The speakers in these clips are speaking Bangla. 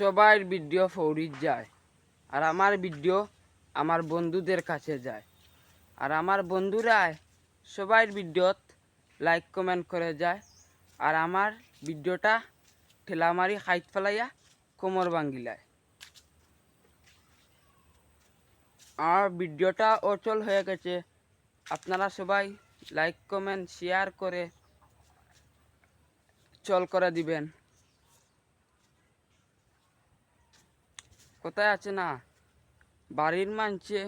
সবার ভিডিও ফৌরিজ যায়, আর আমার ভিডিও আমার বন্ধুদের কাছে যায়, আর আমার বন্ধুরা সবার ভিডিওত লাইক কমেন্ট করে যায়, আর আমার ভিডিওটা ঠেলামারি খাইত ফেলাইয়া কোমর ভাঙ্গিলায়। আমার ভিডিওটা অচল হয়ে গেছে। আপনারা সবাই লাইক কমেন্ট শেয়ার করে চল করে দিবেন। কোথায় আছে না, বাড়ির মানছে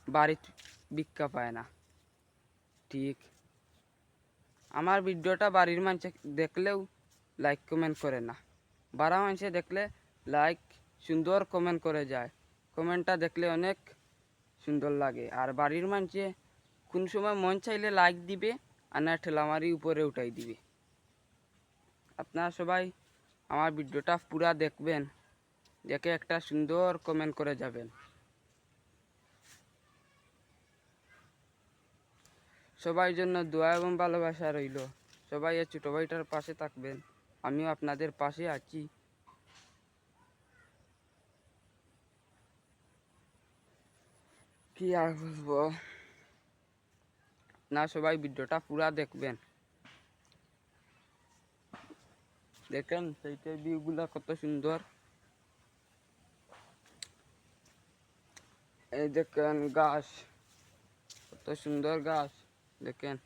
বাড়ির ভিক্ষা পায় না। ঠিক আমার ভিডিওটা বাড়ির মানুষে দেখলেও লাইক কমেন্ট করে না, বাড়া মানুষে দেখলে লাইক সুন্দর কমেন্ট করে যায়। কমেন্টটা দেখলে অনেক সুন্দর লাগে। আর বাড়ির মানুষে কোন সময় মন চাইলে লাইক দিবে, আর না ঠেলামারি উপরে উঠাই দিবে। আপনারা সবাই আমার ভিডিওটা পুরা দেখবেন, দেখে একটা সুন্দর কমেন্ট করে যাবেন। সবার জন্য দোয়া এবং ভালোবাসা রইল। সবাই এই ছোটো ভাইটার পাশে থাকবেন, আমিও আপনাদের পাশে আছি। কি আর বলবো, না সবাই ভিডিওটা পুরা দেখবেন। দেখেন সেইটার ভিউগুলা কত সুন্দর। এই দেখেন গাছ, কত সুন্দর গাছ। দেখেন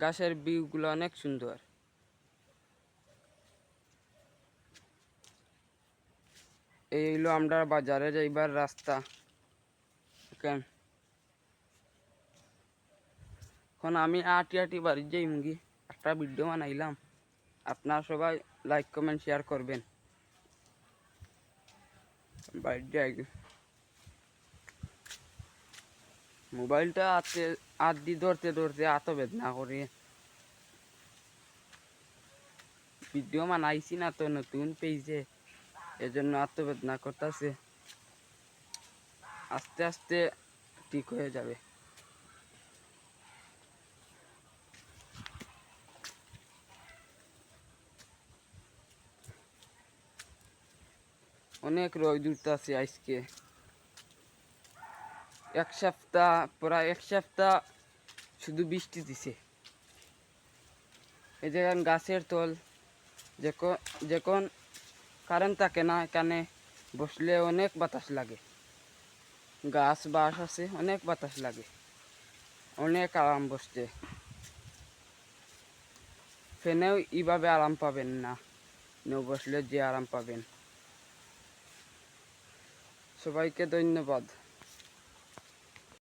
গাছের ভিউগুলো অনেক সুন্দর। এই হইলো আমরা বাজারে যাইবার রাস্তা। দেখেন এখন আমি আটি আটি বাড়ি যাই মুগি, একটা ভিডিও বানাইলাম। আপনারা সবাই লাইক কমেন্ট শেয়ার করবেন। বাড়ি যাই, মোবাইলটা হাত দিয়ে ধরতে ধরতে এত বেদনা করে। ভিডিও বানাইছি না তো, নতুন পেয়েছে, এজন্য এত বেদনা করতেছে। আস্তে আস্তে ঠিক হয়ে যাবে। অনেক রোদ উঠতেছে আজকে। প্রায় এক সপ্তাহ শুধু বৃষ্টি দিছে। এই যে গাছের তল, যখন কারেন্ট থাকে না, এখানে বসলে অনেক বাতাস লাগে। গাছ বাস আছে, অনেক বাতাস লাগে, অনেক আরাম বসতে। ফ্যানেও এইভাবে আরাম পাবেন না, বসলে যে আরাম পাবেন। সবাইকে ধন্যবাদ।